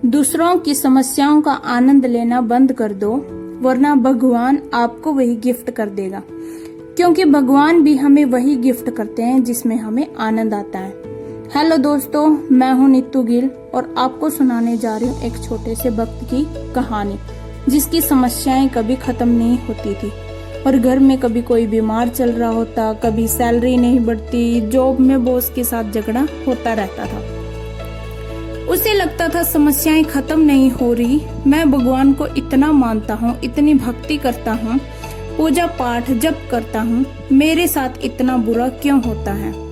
दूसरों की समस्याओं का आनंद लेना बंद कर दो, वरना भगवान आपको वही गिफ्ट कर देगा, क्योंकि भगवान भी हमें वही गिफ्ट करते हैं जिसमें हमें आनंद आता है। हेलो दोस्तों, मैं हूं नीतू गिल और आपको सुनाने जा रही हूं एक छोटे से भक्त की कहानी, जिसकी समस्याएं कभी खत्म नहीं होती थी और घर में कभी कोई बीमार चल रहा होता, कभी सैलरी नहीं बढ़ती, जॉब में बॉस के साथ झगड़ा होता रहता था। उसे लगता था समस्याएं खत्म नहीं हो रही। मैं भगवान को इतना मानता हूँ, इतनी भक्ति करता हूँ, पूजा पाठ जप करता हूँ, मेरे साथ इतना बुरा क्यों होता है।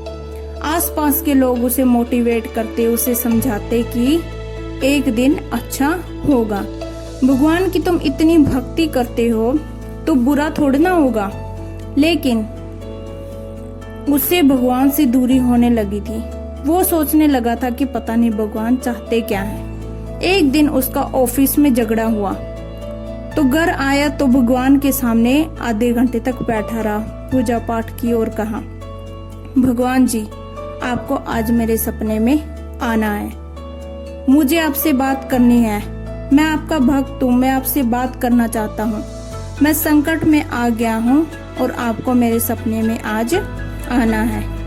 आसपास के लोग उसे मोटिवेट करते, उसे समझाते कि एक दिन अच्छा होगा। भगवान की तुम इतनी भक्ति करते हो तो बुरा थोड़ा ना होगा। लेकिन उससे भगवान से दूरी होने लगी थी। वो सोचने लगा था कि पता नहीं भगवान चाहते क्या है। एक दिन उसका ऑफिस में झगड़ा हुआ तो घर आया तो भगवान के सामने आधे घंटे तक बैठा रहा, पूजा पाठ की और कहा, भगवान जी, आपको आज मेरे सपने में आना है, मुझे आपसे बात करनी है, मैं आपका भक्त हूँ, मैं आपसे बात करना चाहता हूँ, मैं संकट में आ गया हूँ और आपको मेरे सपने में आज आना है।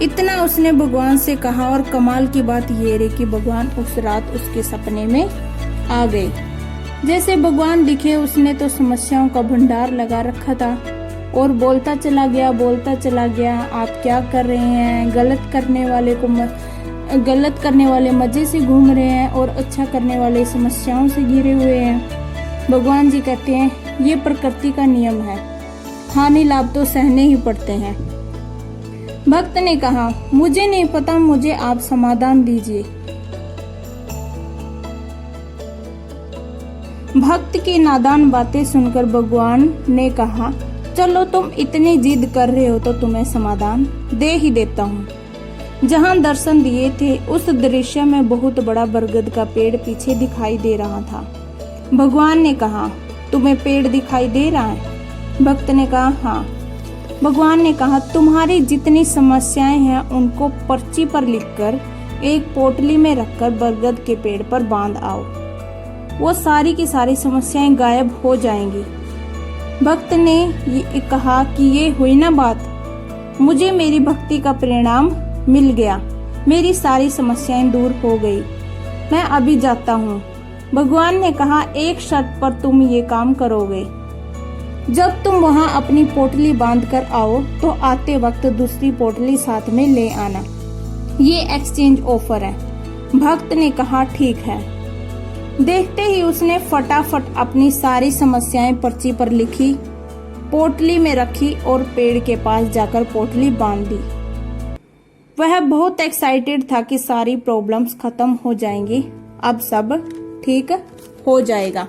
इतना उसने भगवान से कहा और कमाल की बात ये रही कि भगवान उस रात उसके सपने में आ गए। जैसे भगवान दिखे, उसने तो समस्याओं का भंडार लगा रखा था और बोलता चला गया, आप क्या कर रहे हैं, गलत करने वाले मजे से घूम रहे हैं और अच्छा करने वाले समस्याओं से घिरे हुए हैं। भगवान जी कहते हैं ये प्रकृति का नियम है, हानि लाभ तो सहने ही पड़ते हैं। भक्त ने कहा, मुझे नहीं पता, मुझे आप समाधान दीजिए। भक्त की नादान बातें सुनकर भगवान ने कहा, चलो तुम इतनी जिद कर रहे हो तो तुम्हें समाधान दे ही देता हूँ। जहाँ दर्शन दिए थे उस दृश्य में बहुत बड़ा बरगद का पेड़ पीछे दिखाई दे रहा था। भगवान ने कहा, तुम्हें पेड़ दिखाई दे रहा है? भक्त ने कहा, हाँ। भगवान ने कहा, तुम्हारी जितनी समस्याएं हैं उनको पर्ची पर लिखकर एक पोटली में रखकर बरगद के पेड़ पर बांध आओ, वो सारी की सारी समस्याएं गायब हो जाएंगी। भक्त ने ये कहा कि ये हुई ना बात, मुझे मेरी भक्ति का परिणाम मिल गया, मेरी सारी समस्याएं दूर हो गई, मैं अभी जाता हूँ। भगवान ने कहा, एक शर्त पर तुम ये काम करोगे, जब तुम वहाँ अपनी पोटली बांध कर आओ तो आते वक्त दूसरी पोटली साथ में ले आना, ये एक्सचेंज ऑफर है। भक्त ने कहा, ठीक है। देखते ही उसने फटाफट अपनी सारी समस्याएं पर्ची पर लिखी, पोटली में रखी और पेड़ के पास जाकर पोटली बांध दी। वह बहुत एक्साइटेड था कि सारी प्रॉब्लम्स खत्म हो जाएंगी, अब सब ठीक हो जाएगा।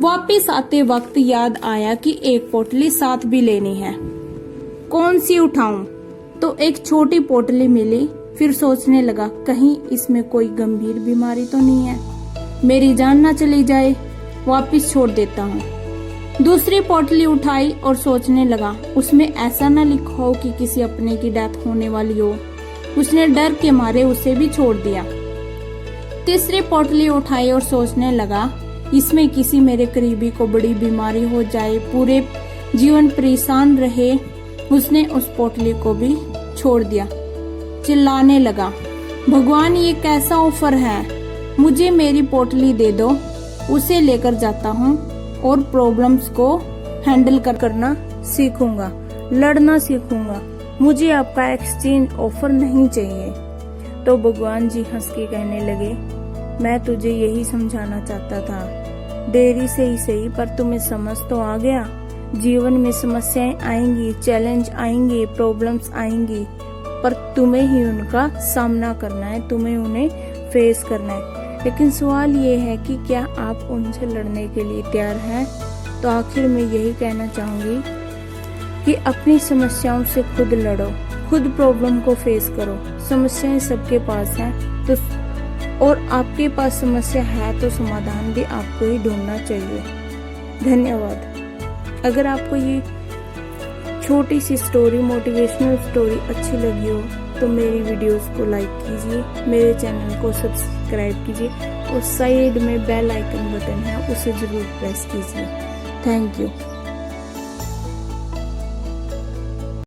वापिस आते वक्त याद आया कि एक पोटली साथ भी लेनी है, कौन सी उठाऊं? तो एक छोटी पोटली मिली। फिर सोचने लगा, कहीं इसमें कोई गंभीर बीमारी तो नहीं है, मेरी जान ना चली जाए, वापिस छोड़ देता हूँ। दूसरी पोटली उठाई और सोचने लगा, उसमें ऐसा ना लिखा हो कि किसी अपने की डेथ होने वाली हो। उसने डर के मारे उसे भी छोड़ दिया। तीसरी पोटली उठाई और सोचने लगा, इसमें किसी मेरे करीबी को बड़ी बीमारी हो जाए, पूरे जीवन परेशान रहे। उसने उस पोटली को भी छोड़ दिया। चिल्लाने लगा, भगवान ये कैसा ऑफर है, मुझे मेरी पोटली दे दो, उसे लेकर जाता हूँ और प्रॉब्लम्स को हैंडल करना सीखूंगा, लड़ना सीखूंगा, मुझे आपका एक्सचेंज ऑफर नहीं चाहिए। तो भगवान जी हंस के कहने लगे, मैं तुझे यही समझाना चाहता था, देरी से ही सही पर तुम्हें समझ तो आ गया। जीवन में समस्याएं आएंगी, चैलेंज आएंगे, प्रॉब्लम्स आएंगी, पर तुम्हें ही उनका सामना करना है, तुम्हें उन्हें फेस करना है। लेकिन सवाल ये है कि क्या आप उनसे लड़ने के लिए तैयार हैं? तो आखिर में यही कहना चाहूंगी कि अपनी समस्याओं से खुद लड़ो, खुद प्रॉब्लम को फेस करो। समस्याएं सबके पास हैं तो और आपके पास समस्या है तो समाधान भी आपको ही ढूंढना चाहिए। धन्यवाद। अगर आपको ये छोटी सी स्टोरी, मोटिवेशनल स्टोरी अच्छी लगी हो तो मेरी वीडियोस को लाइक कीजिए, मेरे चैनल को सब्सक्राइब सब्सक्राइब कीजिए और साइड में बेल आइकन बटन है उसे ज़रूर प्रेस कीजिए। Thank you.